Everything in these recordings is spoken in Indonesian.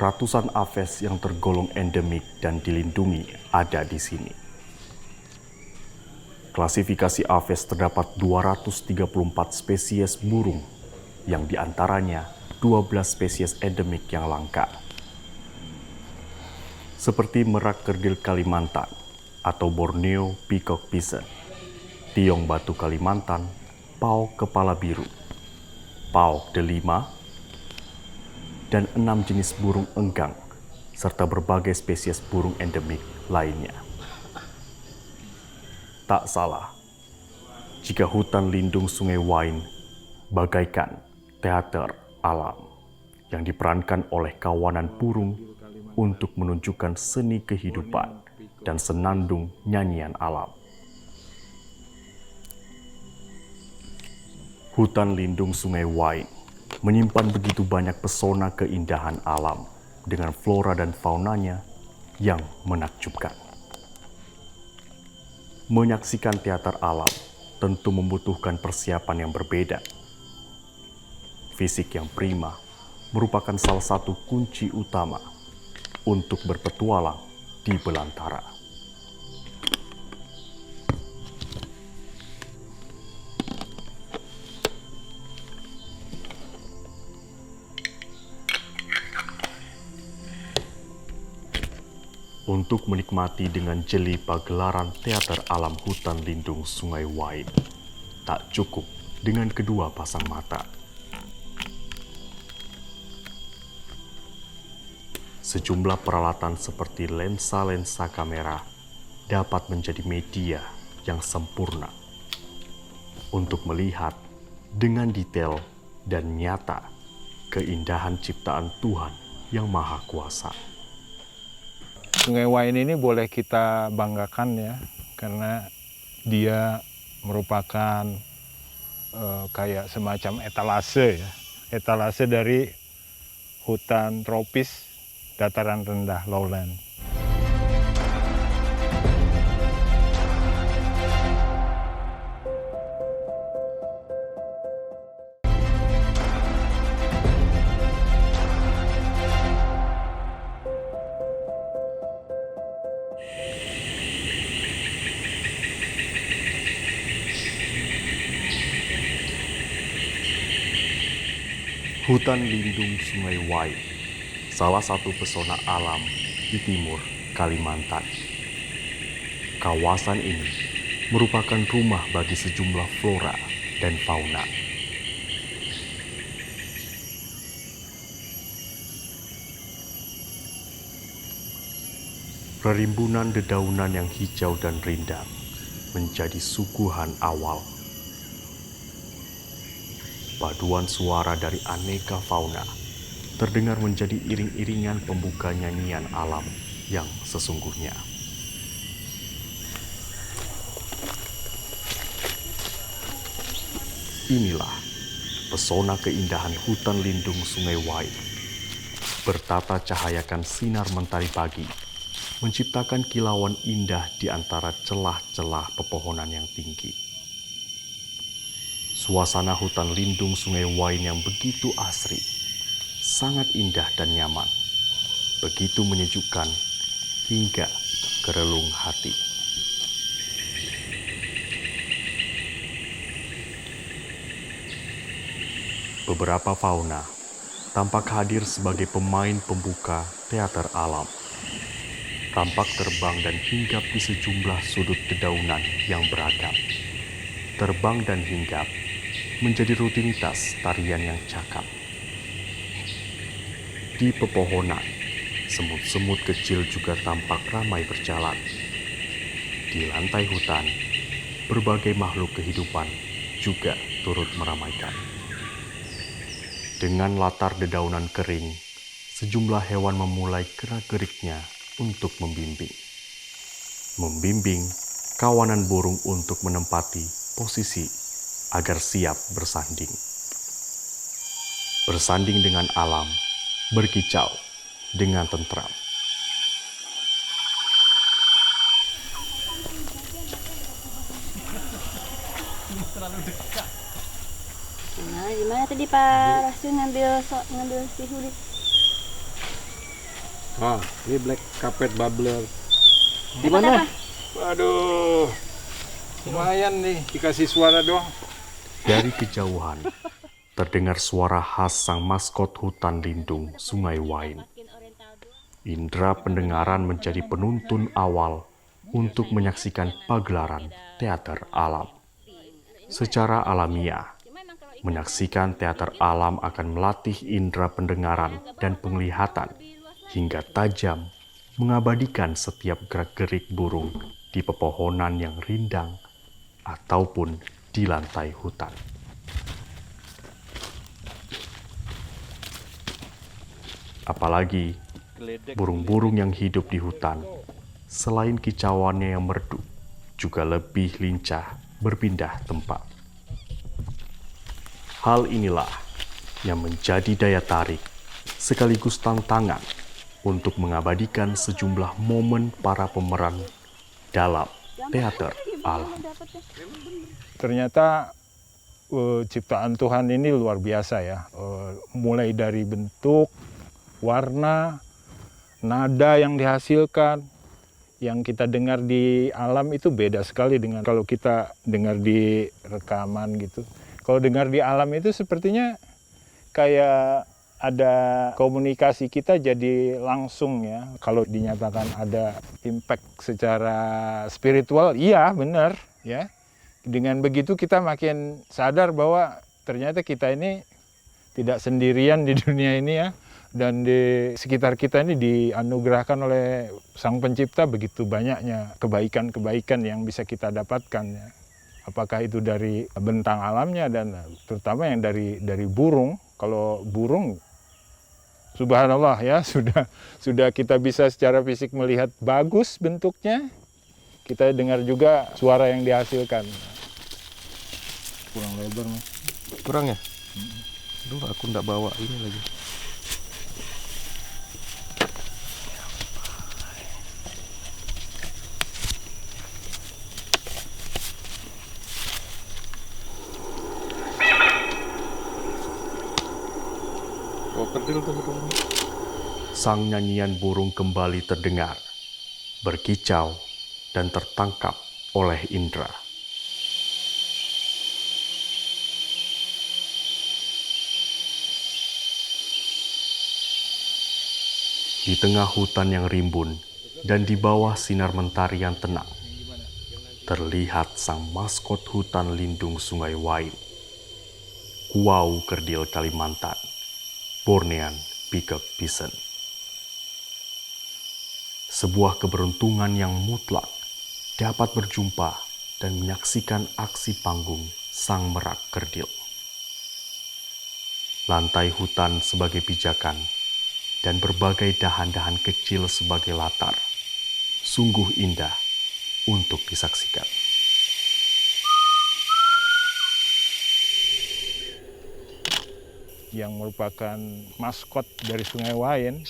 Ratusan aves yang tergolong endemik dan dilindungi ada di sini. Klasifikasi aves terdapat 234 spesies burung, yang diantaranya 12 spesies endemik yang langka. Seperti merak kerdil Kalimantan atau Borneo Peacock Bison, tiong batu Kalimantan, pauk kepala biru, pauk delima, dan 6 jenis burung enggang, serta berbagai spesies burung endemik lainnya. Tak salah, jika hutan lindung Sungai Wain bagaikan teater alam yang diperankan oleh kawanan burung untuk menunjukkan seni kehidupan dan senandung nyanyian alam. Hutan lindung Sungai Wain menyimpan begitu banyak pesona keindahan alam dengan flora dan faunanya yang menakjubkan. Menyaksikan teater alam tentu membutuhkan persiapan yang berbeda. Fisik yang prima merupakan salah satu kunci utama untuk berpetualang di belantara. Untuk menikmati dengan jeli pagelaran teater alam hutan lindung Sungai Wain, tak cukup dengan kedua pasang mata. Sejumlah peralatan seperti lensa-lensa kamera dapat menjadi media yang sempurna untuk melihat dengan detail dan nyata keindahan ciptaan Tuhan yang Maha Kuasa. Sungai Wain ini boleh kita banggakan ya, karena dia merupakan kayak semacam etalase dari hutan tropis dataran rendah lowland. Hutan lindung Sungai Wain, salah satu pesona alam di timur Kalimantan. Kawasan ini merupakan rumah bagi sejumlah flora dan fauna. Rerimbunan dedaunan yang hijau dan rindang menjadi suguhan awal. Paduan suara dari aneka fauna terdengar menjadi iring-iringan pembuka nyanyian alam yang sesungguhnya. Inilah pesona keindahan hutan lindung Sungai Wain. Bertata cahayakan sinar mentari pagi, menciptakan kilauan indah di antara celah-celah pepohonan yang tinggi. Suasana hutan lindung Sungai Wain yang begitu asri, sangat indah dan nyaman, begitu menyejukkan hingga ke relung hati. Beberapa fauna tampak hadir sebagai pemain pembuka teater alam. Tampak terbang dan hinggap di sejumlah sudut dedaunan yang beragam. Terbang dan hinggap menjadi rutinitas tarian yang cakap. Di pepohonan, semut-semut kecil juga tampak ramai berjalan. Di lantai hutan, berbagai makhluk kehidupan juga turut meramaikan. Dengan latar dedaunan kering, sejumlah hewan memulai gerak-geriknya untuk membimbing. Membimbing kawanan burung untuk menempati posisi agar siap bersanding. Bersanding dengan alam, berkicau dengan tentram. Nah, gimana tadi Pak Rasul ngambil si Hulit? Ini black carpet bubbler. Di mana? Waduh, lumayan nih dikasih suara doang. Dari kejauhan, terdengar suara khas sang maskot hutan lindung Sungai Wain. Indera pendengaran menjadi penuntun awal untuk menyaksikan pagelaran teater alam. Secara alamiah, menyaksikan teater alam akan melatih indera pendengaran dan penglihatan hingga tajam, mengabadikan setiap gerak-gerik burung di pepohonan yang rindang ataupun di lantai hutan. Apalagi burung-burung yang hidup di hutan, selain kicauannya yang merdu, juga lebih lincah berpindah tempat. Hal inilah yang menjadi daya tarik sekaligus tantangan untuk mengabadikan sejumlah momen para pemeran dalam teater alam. Ternyata ciptaan Tuhan ini luar biasa ya. Mulai dari bentuk, warna, nada yang dihasilkan, yang kita dengar di alam itu beda sekali dengan kalau kita dengar di rekaman gitu. Kalau dengar di alam itu sepertinya kayak ada komunikasi kita jadi langsung ya. Kalau dinyatakan ada impact secara spiritual, iya benar ya. Dengan begitu kita makin sadar bahwa ternyata kita ini tidak sendirian di dunia ini ya. Dan di sekitar kita ini dianugerahkan oleh Sang Pencipta begitu banyaknya kebaikan-kebaikan yang bisa kita dapatkan ya. Apakah itu dari bentang alamnya dan terutama yang dari burung. Kalau burung subhanallah ya sudah kita bisa secara fisik melihat bagus bentuknya. Kita dengar juga suara yang dihasilkan. Kurang lebar Mas. Kurang ya? Aduh, aku nggak bawa ini lagi. Oh, kerdil teman-teman. Sang nyanyian burung kembali terdengar, berkicau dan tertangkap oleh indera. Di tengah hutan yang rimbun dan di bawah sinar mentari yang tenang, terlihat sang maskot hutan lindung Sungai Wain, Kuau Kerdil Kalimantan, Bornean Peacock Bison. Sebuah keberuntungan yang mutlak dapat berjumpa dan menyaksikan aksi panggung sang merak kerdil. Lantai hutan sebagai pijakan dan berbagai dahan-dahan kecil sebagai latar, sungguh indah untuk disaksikan. Yang merupakan maskot dari Sungai Wain,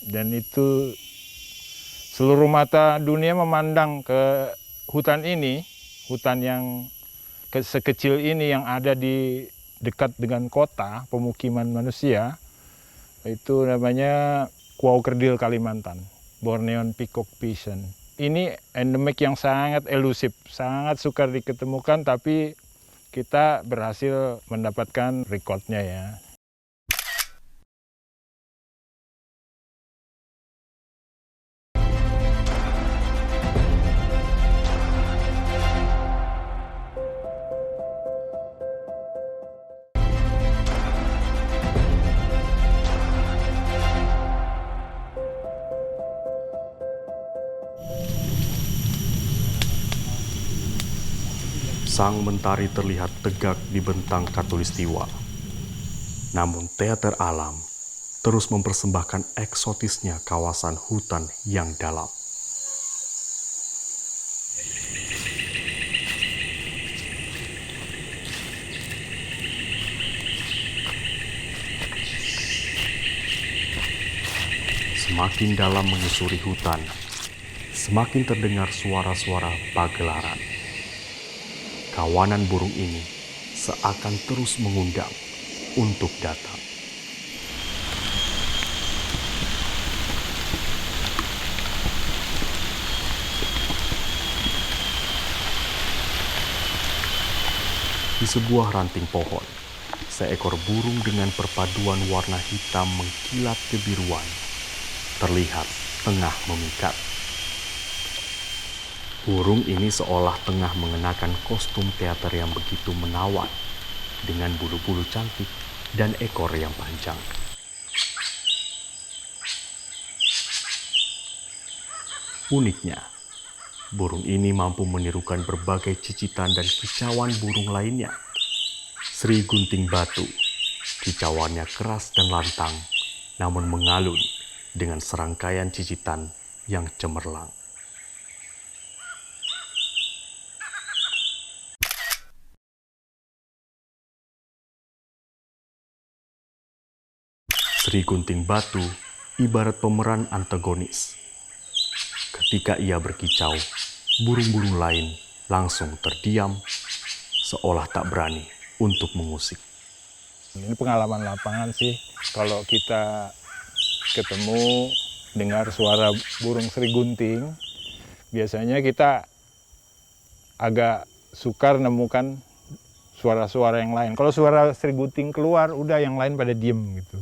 dan itu seluruh mata dunia memandang ke hutan ini, hutan yang sekecil ini yang ada di dekat dengan kota, pemukiman manusia. Itu namanya Kuau Kerdil Kalimantan, Bornean Peacock Bison. Ini endemik yang sangat elusif, sangat sukar diketemukan, tapi kita berhasil mendapatkan rekodnya ya. Sang mentari terlihat tegak di bentang Katulistiwa. Namun teater alam terus mempersembahkan eksotisnya kawasan hutan yang dalam. Semakin dalam menyusuri hutan, semakin terdengar suara-suara pagelaran. Kawanan burung ini seakan terus mengundang untuk datang. Di sebuah ranting pohon, seekor burung dengan perpaduan warna hitam mengkilat kebiruan terlihat tengah memikat. Burung ini seolah tengah mengenakan kostum teater yang begitu menawan dengan bulu-bulu cantik dan ekor yang panjang. Uniknya, burung ini mampu menirukan berbagai cicitan dan kicauan burung lainnya. Sri Gunting Batu, kicauannya keras dan lantang, namun mengalun dengan serangkaian cicitan yang cemerlang. Sri Gunting Batu ibarat pemeran antagonis. Ketika ia berkicau, burung-burung lain langsung terdiam, seolah tak berani untuk mengusik. Ini pengalaman lapangan sih, kalau kita ketemu dengar suara burung Sri Gunting, biasanya kita agak sukar nemukan suara-suara yang lain. Kalau suara Sri Gunting keluar, udah yang lain pada diem gitu.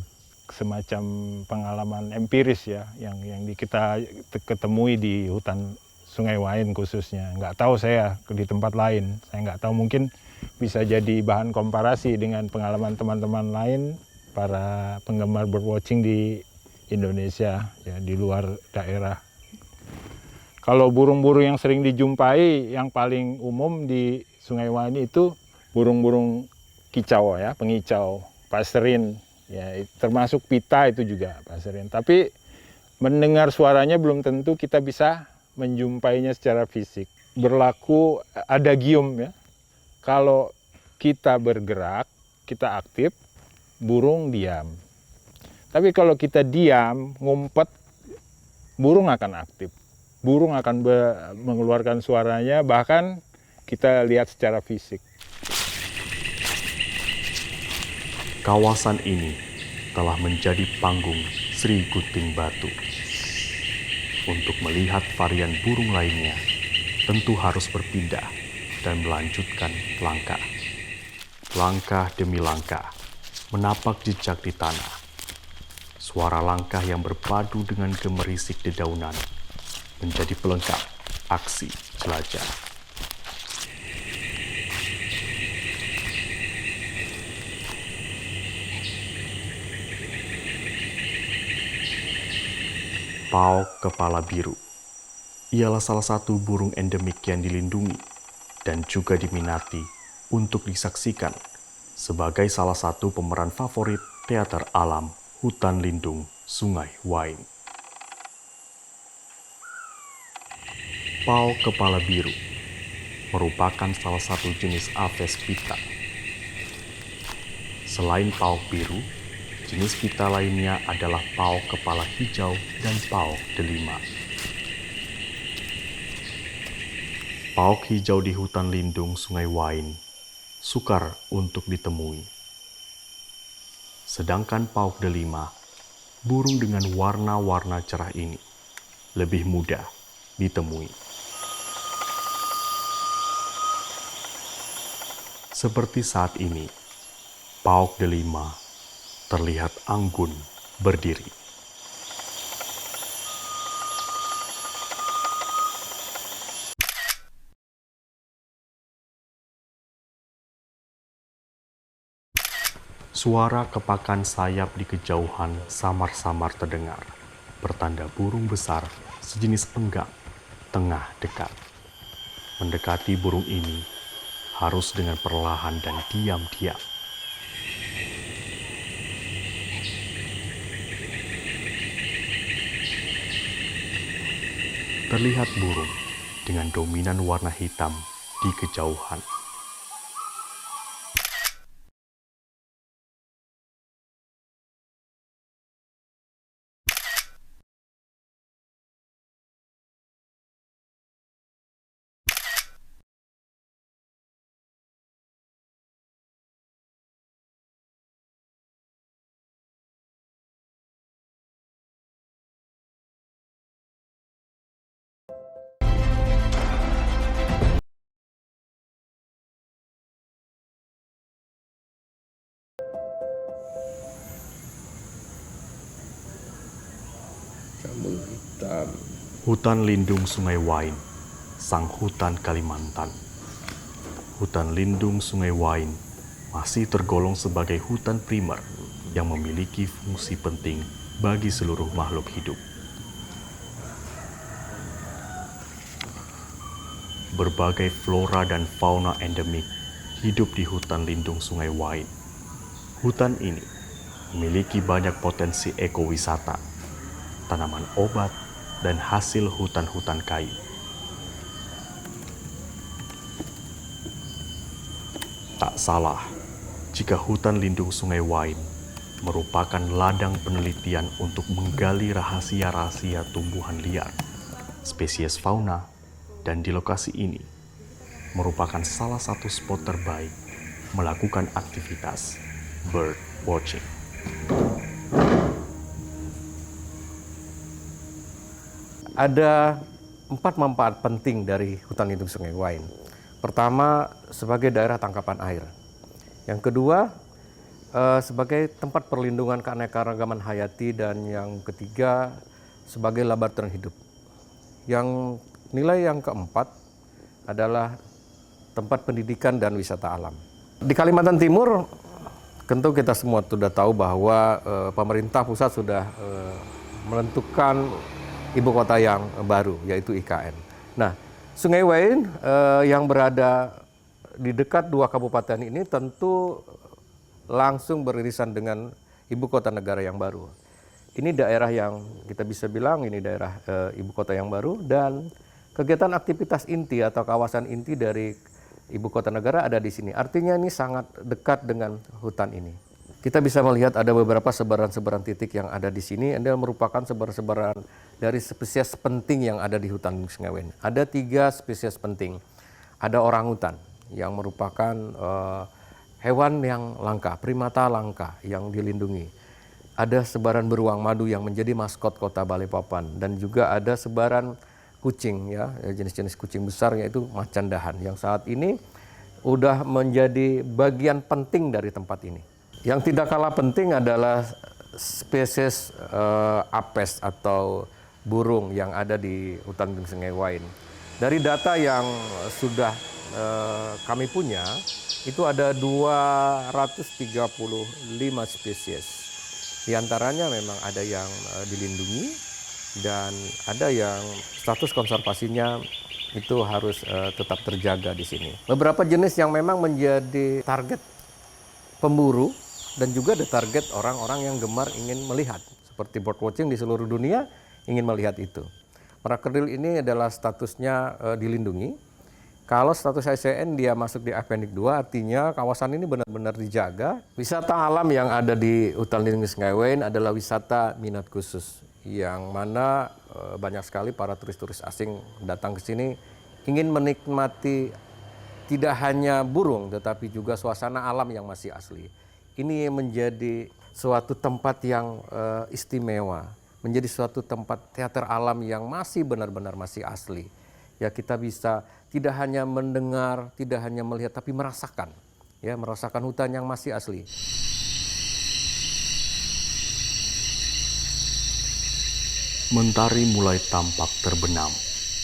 Semacam pengalaman empiris ya, yang kita ketemui di hutan Sungai Wain khususnya. Nggak tahu saya di tempat lain, saya nggak tahu, mungkin bisa jadi bahan komparasi dengan pengalaman teman-teman lain, para penggemar birdwatching di Indonesia, ya di luar daerah. Kalau burung-burung yang sering dijumpai, yang paling umum di Sungai Wain itu burung-burung kicau ya, pengicau, passerin, ya termasuk pita itu juga passerin. Tapi mendengar suaranya belum tentu kita bisa menjumpainya secara fisik. Berlaku adagium ya. Kalau kita bergerak, kita aktif, burung diam. Tapi kalau kita diam, ngumpet, burung akan aktif. Burung akan mengeluarkan suaranya, bahkan kita lihat secara fisik. Kawasan ini telah menjadi panggung Sri Gunting Batu. Untuk melihat varian burung lainnya, tentu harus berpindah dan melanjutkan langkah. Langkah demi langkah, menapak jejak di tanah. Suara langkah yang berpadu dengan gemerisik dedaunan menjadi pelengkap aksi jelajah. Pauk kepala biru ialah salah satu burung endemik yang dilindungi dan juga diminati untuk disaksikan sebagai salah satu pemeran favorit teater alam hutan lindung Sungai Wain. Pauk kepala biru merupakan salah satu jenis Aves pita. Selain pauk biru, jenis pita lainnya adalah pauk kepala hijau dan pauk delima. Pauk hijau di hutan lindung Sungai Wain sukar untuk ditemui. Sedangkan pauk delima, burung dengan warna-warna cerah ini, lebih mudah ditemui. Seperti saat ini, pauk delima terlihat anggun berdiri. Suara kepakan sayap di kejauhan samar-samar terdengar, pertanda burung besar sejenis enggang tengah dekat. Mendekati burung ini harus dengan perlahan dan diam-diam. Terlihat burung dengan dominan warna hitam di kejauhan. Hutan Lindung Sungai Wain, Sang Hutan Kalimantan. Hutan Lindung Sungai Wain masih tergolong sebagai hutan primer yang memiliki fungsi penting bagi seluruh makhluk hidup. Berbagai flora dan fauna endemik hidup di hutan lindung Sungai Wain. Hutan ini memiliki banyak potensi ekowisata, tanaman obat, dan hasil hutan-hutan kayu. Tak salah jika hutan lindung Sungai Wain merupakan ladang penelitian untuk menggali rahasia-rahasia tumbuhan liar, spesies fauna, dan di lokasi ini merupakan salah satu spot terbaik melakukan aktivitas bird watching. Ada 4 manfaat penting dari hutan lindung Sungai Wain. Pertama, sebagai daerah tangkapan air. Yang kedua, sebagai tempat perlindungan keanekaragaman hayati. Dan yang ketiga, sebagai laboratorium hidup. Yang nilai yang keempat adalah tempat pendidikan dan wisata alam. Di Kalimantan Timur, tentu kita semua sudah tahu bahwa pemerintah pusat sudah menentukan ibu kota yang baru, yaitu IKN. Nah, Sungai Wain yang berada di dekat 2 kabupaten ini tentu langsung beririsan dengan ibu kota negara yang baru. Ini daerah yang kita bisa bilang ini daerah ibu kota yang baru, dan kegiatan aktivitas inti atau kawasan inti dari ibu kota negara ada di sini. Artinya ini sangat dekat dengan hutan ini. Kita bisa melihat ada beberapa sebaran-sebaran titik yang ada di sini. Ini merupakan sebaran-sebaran dari spesies penting yang ada di hutan Sungai Wain. Ada 3 spesies penting. Ada orangutan yang merupakan hewan yang langka, primata langka yang dilindungi. Ada sebaran beruang madu yang menjadi maskot kota Balikpapan, dan juga ada sebaran kucing, ya, jenis-jenis kucing besar, yaitu macan dahan yang saat ini udah menjadi bagian penting dari tempat ini. Yang tidak kalah penting adalah spesies apes atau burung yang ada di hutan lindung Sungai Wain. Dari data yang sudah kami punya, itu ada 235 spesies. Di antaranya memang ada yang dilindungi dan ada yang status konservasinya itu harus tetap terjaga di sini. Beberapa jenis yang memang menjadi target pemburu dan juga ada target orang-orang yang gemar ingin melihat, seperti bird watching di seluruh dunia ingin melihat itu. Merak Kerdil ini adalah statusnya dilindungi. Kalau status ICN dia masuk di Appendix 2, artinya kawasan ini benar-benar dijaga. Wisata alam yang ada di hutan lindung Sungai Wain adalah wisata minat khusus, yang mana banyak sekali para turis-turis asing datang ke sini ingin menikmati tidak hanya burung, tetapi juga suasana alam yang masih asli. Ini menjadi suatu tempat yang istimewa, menjadi suatu tempat teater alam yang masih benar-benar masih asli. Ya, kita bisa tidak hanya mendengar, tidak hanya melihat, tapi merasakan, ya, merasakan hutan yang masih asli. Mentari mulai tampak terbenam.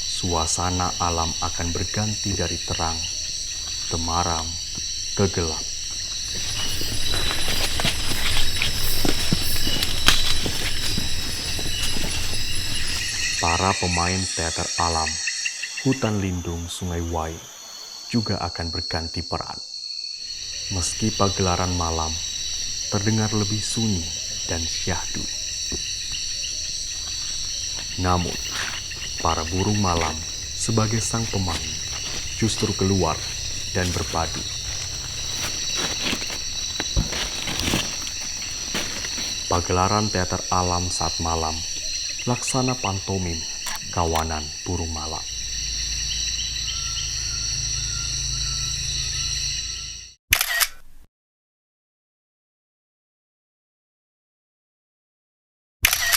Suasana alam akan berganti dari terang, temaram, ke gelap. Para pemain teater alam hutan lindung Sungai Wain juga akan berganti peran. Meski pagelaran malam terdengar lebih sunyi dan syahdu, namun para burung malam sebagai sang pemain justru keluar dan berpadu. Pagelaran teater alam saat malam, laksana pantomim kawanan burung malam.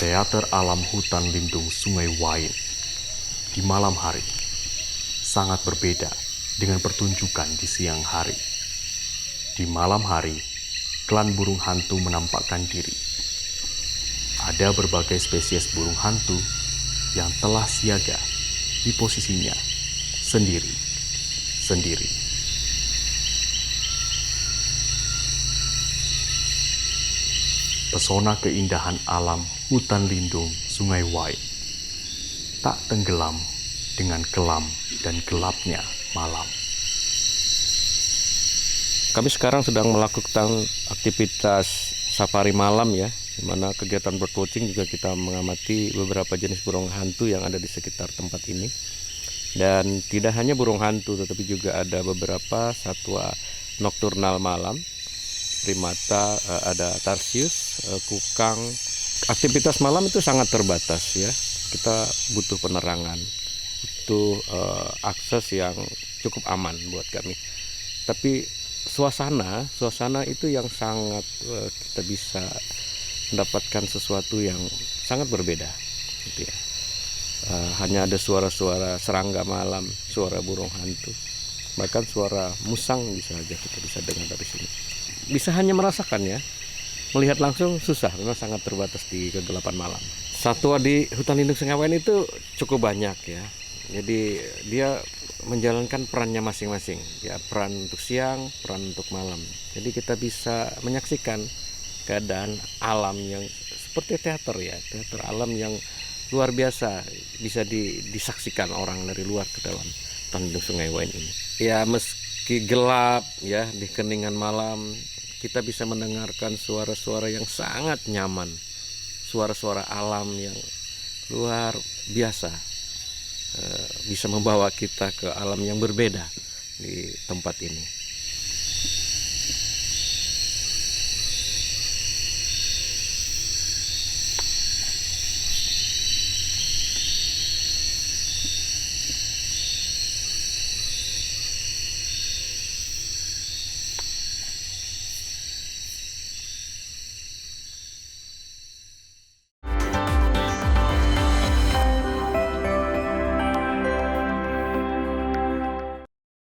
Teater alam hutan lindung Sungai Wain di malam hari sangat berbeda dengan pertunjukan di siang hari. Di malam hari, klan burung hantu menampakkan diri. Ada berbagai spesies burung hantu yang telah siaga di posisinya sendiri-sendiri. Pesona keindahan alam hutan lindung Sungai Wain tak tenggelam dengan kelam dan gelapnya malam. Kami sekarang sedang melakukan aktivitas safari malam ya, di mana kegiatan birdwatching juga kita mengamati beberapa jenis burung hantu yang ada di sekitar tempat ini. Dan tidak hanya burung hantu, tetapi juga ada beberapa satwa nokturnal malam, primata, ada tarsius, kukang. Aktivitas malam itu sangat terbatas ya. Kita butuh penerangan, butuh akses yang cukup aman buat kami. Tapi suasana itu yang sangat kita bisa mendapatkan sesuatu yang sangat berbeda, gitu ya. Hanya ada suara-suara serangga malam, suara burung hantu, bahkan suara musang bisa aja kita bisa dengar dari sini. Bisa hanya merasakan ya, melihat langsung susah, memang sangat terbatas di kegelapan malam. Satwa di hutan lindung Sungai Wain itu cukup banyak ya, jadi dia menjalankan perannya masing-masing ya, peran untuk siang, peran untuk malam. Jadi kita bisa menyaksikan keadaan alam yang seperti teater ya, teater alam yang luar biasa, bisa disaksikan orang dari luar ke dalam hutan lindung Sungai Wain ini. Ya meski gelap ya di keningan malam, kita bisa mendengarkan suara-suara yang sangat nyaman, suara-suara alam yang luar biasa, bisa membawa kita ke alam yang berbeda di tempat ini.